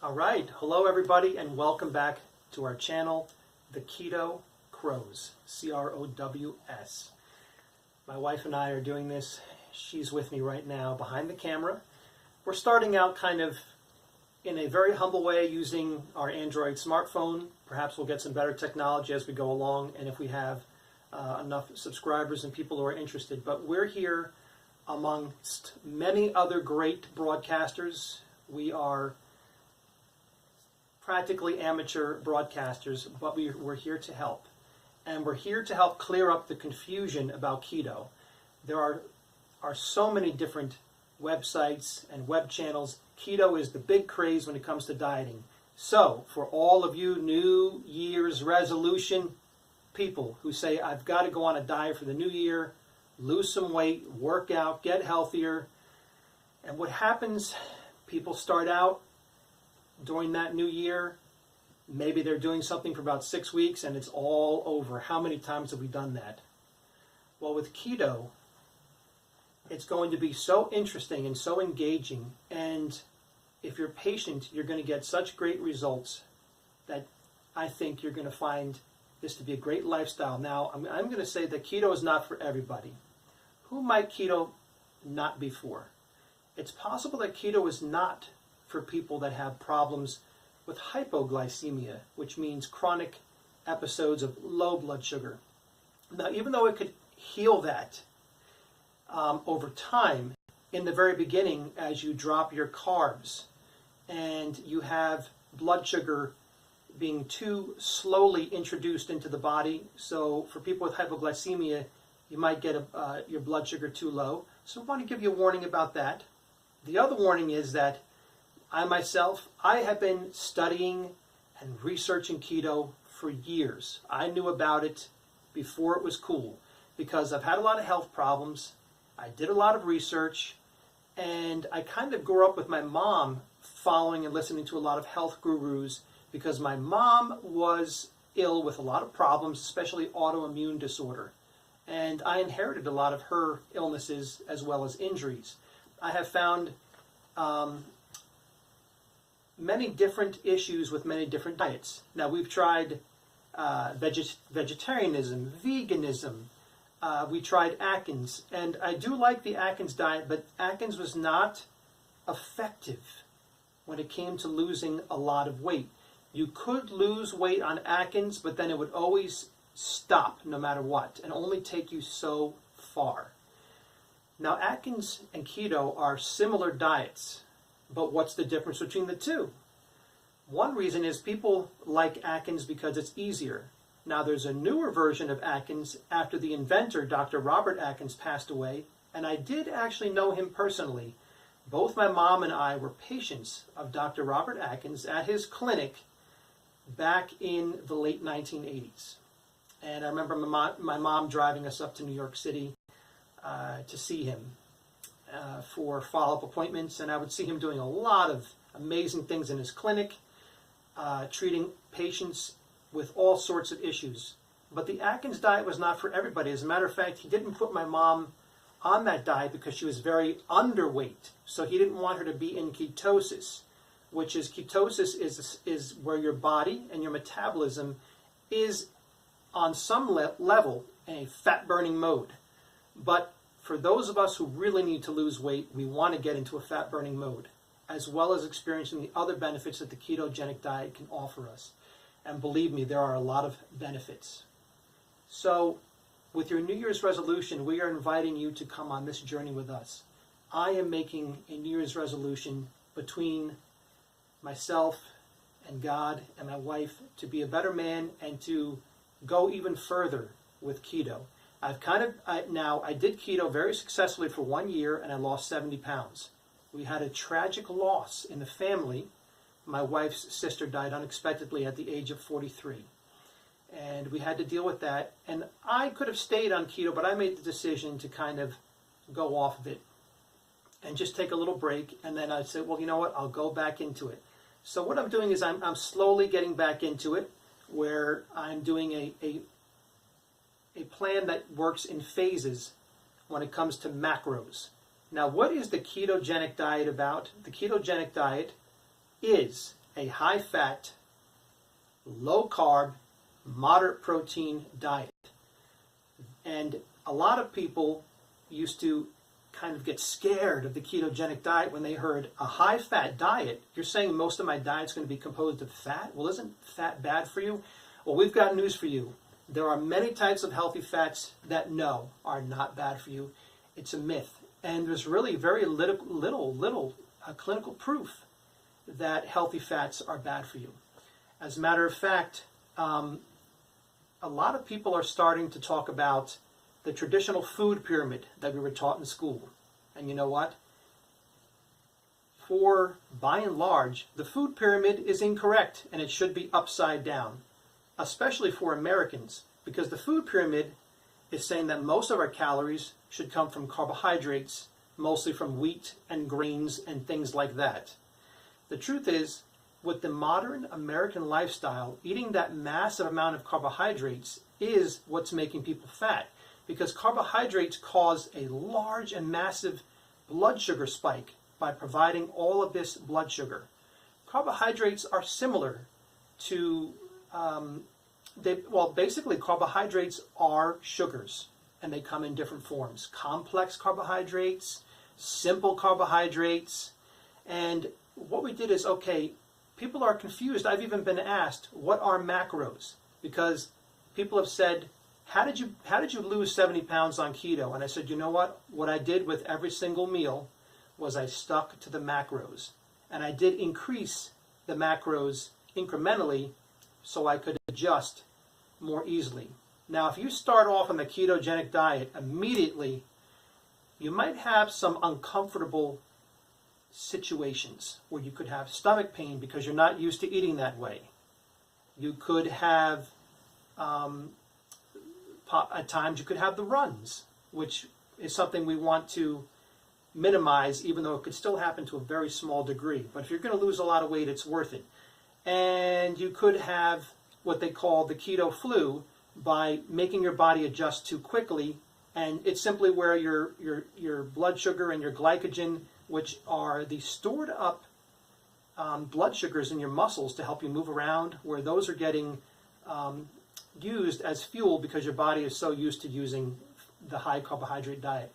All right, hello everybody and welcome back to our channel, the Keto Crows, C-R-O-W-S. My wife and I are doing this. She's with me right now behind the camera. We're starting out kind of in a very humble way using our Android smartphone. Perhaps we'll get some better technology as we go along and if we have enough subscribers and people who are interested. But we're here amongst many other great broadcasters. We are practically amateur broadcasters, but we're here to help. And we're here to help clear up the confusion about keto. There are so many different websites and web channels. Keto is the big craze when it comes to dieting. So, for all of you New Year's resolution people who say, I've got to go on a diet for the new year, lose some weight, work out, get healthier. And what happens, people start out during that new year, maybe they're doing something for about 6 weeks and it's all over. How many times have we done that? Well, with keto, it's going to be so interesting and so engaging, and if you're patient, you're going to get such great results that I think you're going to find this to be a great lifestyle. Now, I'm going to say that keto is not for everybody. Who might keto not be for? It's possible that keto is not for people that have problems with hypoglycemia, which means chronic episodes of low blood sugar. Now, even though it could heal that over time, in the very beginning, as you drop your carbs and you have blood sugar being too slowly introduced into the body, so for people with hypoglycemia, you might get your blood sugar too low. So I want to give you a warning about that. The other warning is that I have been studying and researching keto for years. I knew about it before it was cool because I've had a lot of health problems. I did a lot of research, and I kind of grew up with my mom following and listening to a lot of health gurus because my mom was ill with a lot of problems, especially autoimmune disorder. And I inherited a lot of her illnesses as well as injuries. I have found many different issues with many different diets. Now, we've tried vegetarianism, veganism, we tried Atkins, and I do like the Atkins diet, but Atkins was not effective when it came to losing a lot of weight. You could lose weight on Atkins, but then it would always stop no matter what and only take you so far. Now, Atkins and keto are similar diets, but what's the difference between the two? One reason is people like Atkins because it's easier. Now, there's a newer version of Atkins after the inventor, Dr. Robert Atkins, passed away, and I did actually know him personally. Both my mom and I were patients of Dr. Robert Atkins at his clinic back in the late 1980s. And I remember my mom driving us up to New York City to see him for follow-up appointments, and I would see him doing a lot of amazing things in his clinic, treating patients with all sorts of issues. But the Atkins diet was not for everybody. As a matter of fact, he didn't put my mom on that diet because she was very underweight. So he didn't want her to be in ketosis, which is is where your body and your metabolism is on some level in a fat-burning mode. But for those of us who really need to lose weight, we want to get into a fat-burning mode, as well as experiencing the other benefits that the ketogenic diet can offer us. And believe me, there are a lot of benefits. So, with your New Year's resolution, we are inviting you to come on this journey with us. I am making a New Year's resolution between myself and God and my wife to be a better man and to go even further with keto. I did keto very successfully for 1 year and I lost 70 pounds. We had a tragic loss in the family. My wife's sister died unexpectedly at the age of 43. And we had to deal with that. And I could have stayed on keto, but I made the decision to kind of go off of it and just take a little break. And then I said, well, you know what, I'll go back into it. So what I'm doing is I'm slowly getting back into it, where I'm doing a plan that works in phases when it comes to macros. Now, what is the ketogenic diet about? The ketogenic diet is a high-fat, low-carb, moderate protein diet. And a lot of people used to kind of get scared of the ketogenic diet when they heard a high-fat diet. You're saying most of my diet's going to be composed of fat? Well, isn't fat bad for you? Well, we've got news for you. There are many types of healthy fats that no, are not bad for you. It's a myth. And there's really very little clinical proof that healthy fats are bad for you. As a matter of fact, a lot of people are starting to talk about the traditional food pyramid that we were taught in school. And you know what? By and large, the food pyramid is incorrect and it should be upside down, especially for Americans, because the food pyramid is saying that most of our calories should come from carbohydrates, mostly from wheat and grains and things like that. The truth is, with the modern American lifestyle, eating that massive amount of carbohydrates is what's making people fat, because carbohydrates cause a large and massive blood sugar spike by providing all of this blood sugar. Carbohydrates are similar to, basically carbohydrates are sugars, and they come in different forms. Complex carbohydrates, simple carbohydrates, and what we did is, okay, people are confused. I've even been asked, what are macros? Because people have said, how did you lose 70 pounds on keto? And I said, you know what? What I did with every single meal was I stuck to the macros. And I did increase the macros incrementally so I could adjust more easily. Now, if you start off on the ketogenic diet immediately, you might have some uncomfortable situations where you could have stomach pain because you're not used to eating that way. You could have, at times you could have the runs, which is something we want to minimize, even though it could still happen to a very small degree. But if you're going to lose a lot of weight, it's worth it. And you could have what they call the keto flu by making your body adjust too quickly, and it's simply where your blood sugar and your glycogen, which are the stored up blood sugars in your muscles to help you move around, where those are getting used as fuel because your body is so used to using the high carbohydrate diet.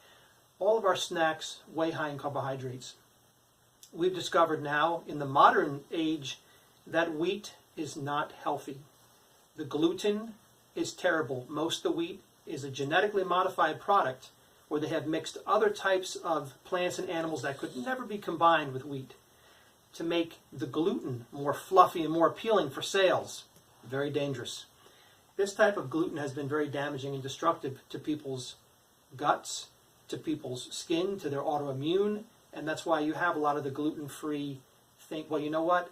All of our snacks way high in carbohydrates. We've discovered now in the modern age that wheat is not healthy. The gluten is terrible. Most of the wheat is a genetically modified product where they have mixed other types of plants and animals that could never be combined with wheat to make the gluten more fluffy and more appealing for sales. Very dangerous. This type of gluten has been very damaging and destructive to people's guts, to people's skin, to their autoimmune, and that's why you have a lot of the gluten-free thing. Well, you know what?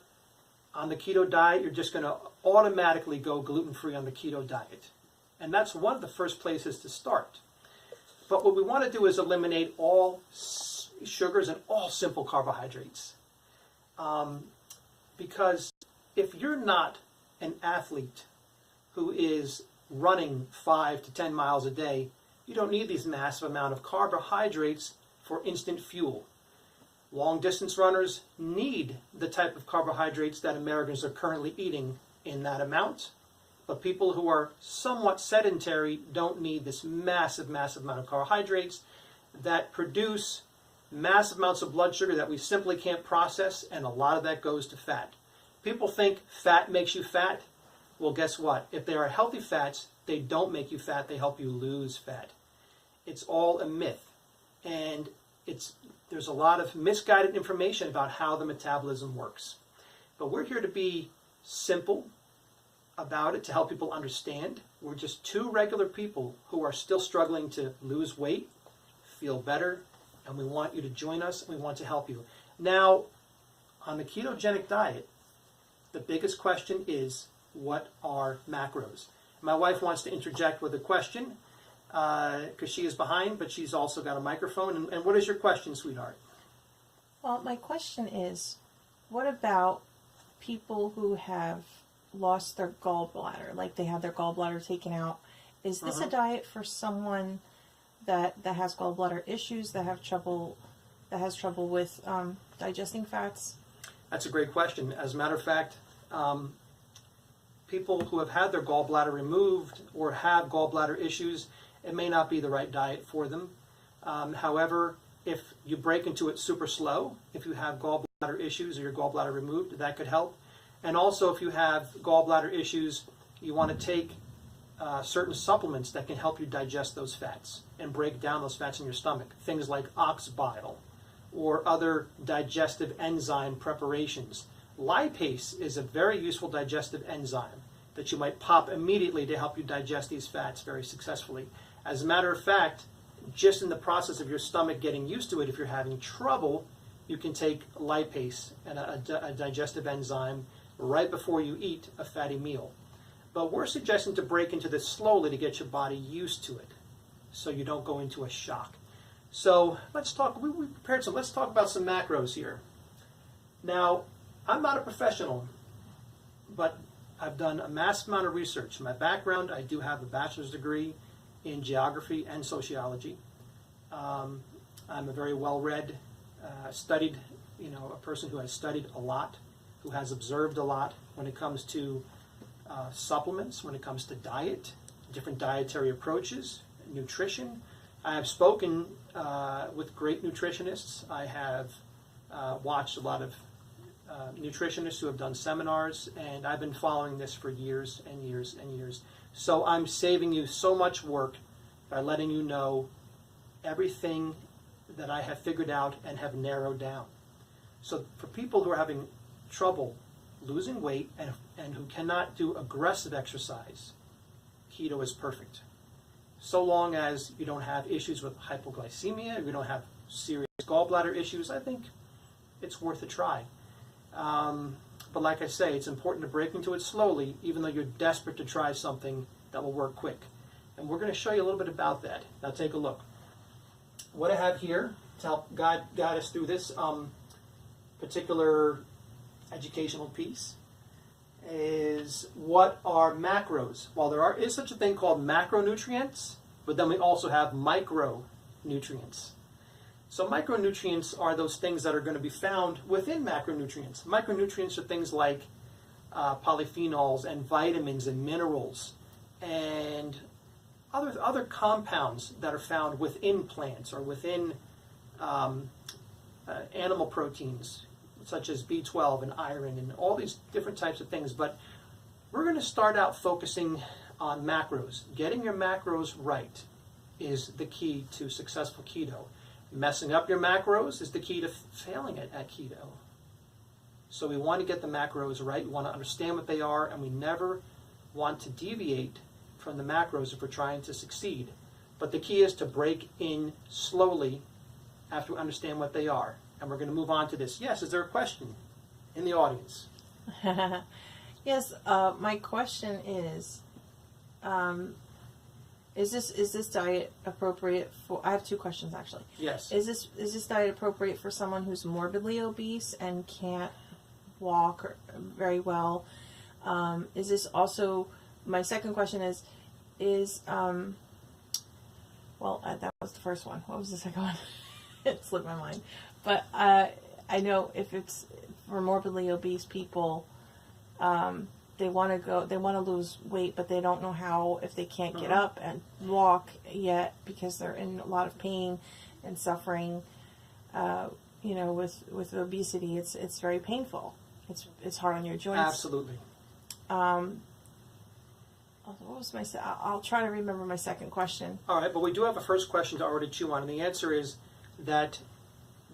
On the keto diet, you're just going to automatically go gluten-free on the keto diet. And that's one of the first places to start. But what we want to do is eliminate all sugars and all simple carbohydrates. Because if you're not an athlete who is running 5 to 10 miles a day, you don't need these massive amount of carbohydrates for instant fuel. Long distance runners need the type of carbohydrates that Americans are currently eating in that amount. But people who are somewhat sedentary don't need this massive amount of carbohydrates that produce massive amounts of blood sugar that we simply can't process, and a lot of that goes to fat. People think fat makes you fat. Well, guess what? If they are healthy fats, they don't make you fat, they help you lose fat. It's all a myth. And there's a lot of misguided information about how the metabolism works. But we're here to be simple about it, to help people understand. We're just two regular people who are still struggling to lose weight, feel better, and we want you to join us, and we want to help you. Now, on the ketogenic diet, the biggest question is, what are macros? My wife wants to interject with a question, because she is behind, but she's also got a microphone. And what is your question, sweetheart? Well, my question is, what about people who have lost their gallbladder, like they have their gallbladder taken out? Is this a diet for someone that has gallbladder issues, that has trouble with digesting fats? That's a great question. As a matter of fact, people who have had their gallbladder removed or have gallbladder issues, it may not be the right diet for them. However, if you break into it super slow, if you have gallbladder issues or your gallbladder removed, that could help. And also, if you have gallbladder issues, you want to take certain supplements that can help you digest those fats and break down those fats in your stomach. Things like ox bile or other digestive enzyme preparations. Lipase is a very useful digestive enzyme that you might pop immediately to help you digest these fats very successfully. As a matter of fact, just in the process of your stomach getting used to it, if you're having trouble, you can take lipase and a digestive enzyme right before you eat a fatty meal. But we're suggesting to break into this slowly to get your body used to it so you don't go into a shock. So let's talk, we prepared some, let's talk about some macros here. Now, I'm not a professional, but I've done a massive amount of research. My background, I do have a bachelor's degree in geography and sociology. I'm a very well-read, studied, a person who has studied a lot, who has observed a lot when it comes to supplements, when it comes to diet, different dietary approaches, nutrition. I have spoken with great nutritionists. I have watched a lot of nutritionists who have done seminars, and I've been following this for years and years and years. So I'm saving you so much work by letting you know everything that I have figured out and have narrowed down. So for people who are having trouble losing weight and who cannot do aggressive exercise, keto is perfect. So long as you don't have issues with hypoglycemia, you don't have serious gallbladder issues, I think it's worth a try. But like I say, it's important to break into it slowly, even though you're desperate to try something that will work quick. And we're going to show you a little bit about that. Now take a look. What I have here to help guide us through this particular educational piece is what are macros. Well, there is such a thing called macronutrients, but then we also have micronutrients. So micronutrients are those things that are going to be found within macronutrients. Micronutrients are things like polyphenols and vitamins and minerals and other compounds that are found within plants or within animal proteins, such as B12 and iron and all these different types of things. But we're going to start out focusing on macros. Getting your macros right is the key to successful keto. Messing up your macros is the key to failing at keto. So we want to get the macros right. We want to understand what they are, and we never want to deviate from the macros if we're trying to succeed. But the key is to break in slowly after we understand what they are. And we're going to move on to this. Yes, is there a question in the audience? Yes, my question is this diet appropriate for? I have two questions actually. Yes. Is this diet appropriate for someone who's morbidly obese and can't walk very well? Is this also? My second question is that was the first one. What was the second one? It slipped my mind. But I know if it's for morbidly obese people, they want to lose weight, but they don't know how if they can't get up and walk yet because they're in a lot of pain and suffering. With obesity, it's very painful. It's hard on your joints. Absolutely. What was I'll try to remember my second question. All right, but we do have a first question to already chew on, and the answer is that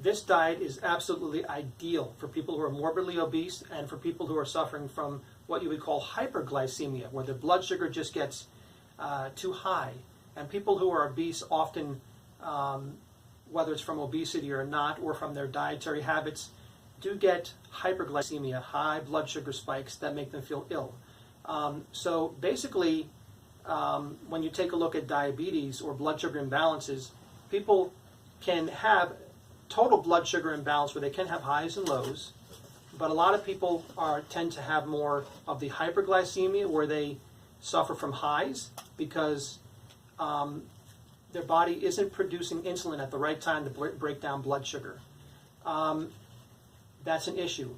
this diet is absolutely ideal for people who are morbidly obese and for people who are suffering from what you would call hyperglycemia, where their blood sugar just gets too high. And people who are obese often, whether it's from obesity or not, or from their dietary habits, do get hyperglycemia, high blood sugar spikes that make them feel ill. So basically, when you take a look at diabetes or blood sugar imbalances, people can have total blood sugar imbalance where they can have highs and lows, but a lot of people tend to have more of the hyperglycemia where they suffer from highs because their body isn't producing insulin at the right time to break down blood sugar. That's an issue.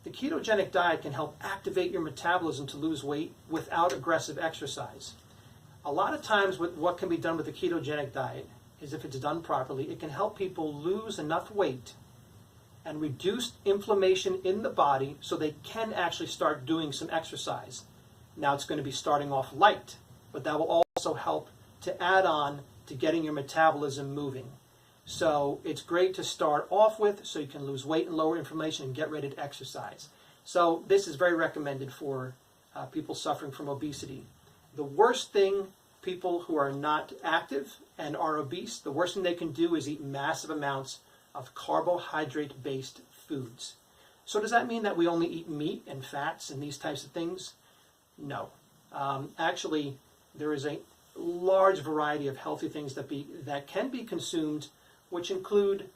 the ketogenic diet can help activate your metabolism to lose weight without aggressive exercise. A lot of times what can be done with the ketogenic diet is, if it's done properly, it can help people lose enough weight and reduce inflammation in the body so they can actually start doing some exercise. Now it's going to be starting off light, but that will also help to add on to getting your metabolism moving. So it's great to start off with so you can lose weight and lower inflammation and get ready to exercise. So this is very recommended for people suffering from obesity. The worst thing people who are not active and are obese, the worst thing they can do is eat massive amounts of carbohydrate-based foods. So does that mean that we only eat meat and fats and these types of things? No. Actually, there is a large variety of healthy things that can be consumed, which include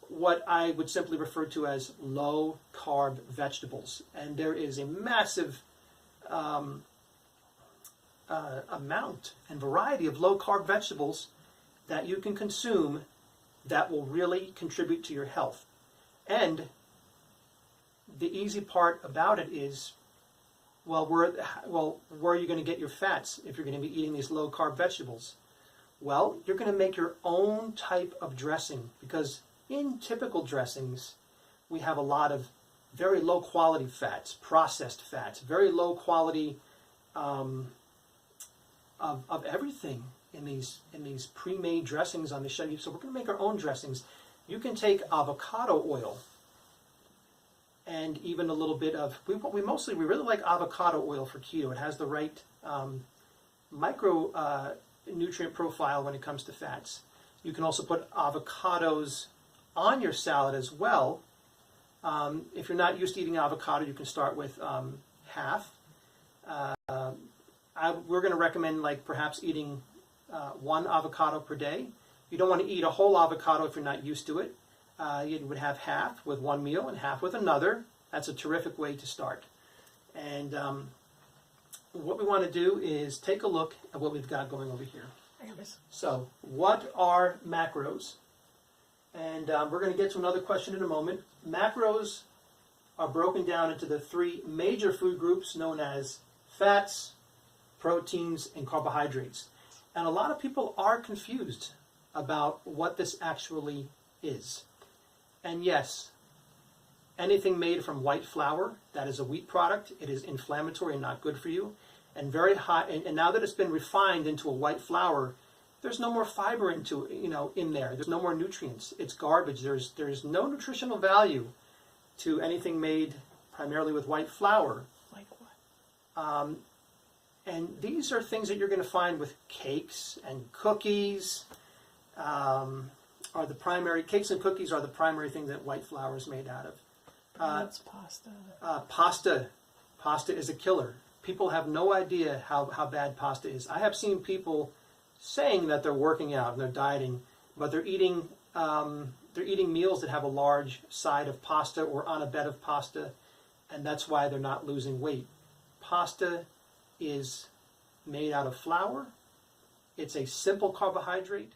what I would simply refer to as low-carb vegetables. And there is a massive amount and variety of low-carb vegetables that you can consume that will really contribute to your health. And the easy part about it is, where are you going to get your fats if you're going to be eating these low-carb vegetables? Well, you're going to make your own type of dressing, because in typical dressings, we have a lot of very low-quality fats, processed fats, very low quality of everything in these pre-made dressings on the shelf. So we're going to make our own dressings. You can take avocado oil and even a little bit of, we really like avocado oil for keto. It has the right micronutrient profile when it comes to fats. You can also put avocados on your salad as well. If you're not used to eating avocado, you can start with half. We're going to recommend perhaps eating one avocado per day. You don't want to eat a whole avocado if you're not used to it. You would have half with one meal and half with another. That's a terrific way to start. And what we want to do is take a look at what we've got going over here. So, what are macros? And we're going to get to another question in a moment. Macros are broken down into the three major food groups known as fats, proteins, and carbohydrates. And a lot of people are confused about what this actually is. And yes, anything made from white flour, that is a wheat product, it is inflammatory and not good for you. And very high, and now that it's been refined into a white flour, there's no more fiber in there. There's no more nutrients. It's garbage. There's no nutritional value to anything made primarily with white flour. Like what? And these are things that you're going to find with cakes and cookies. Cakes and cookies are the primary thing that white flour is made out of. That's pasta. Pasta is a killer. People have no idea how bad pasta is. I have seen people saying that they're working out and they're dieting, but they're eating meals that have a large side of pasta or on a bed of pasta, and that's why they're not losing weight. Pasta is made out of flour. It's a simple carbohydrate.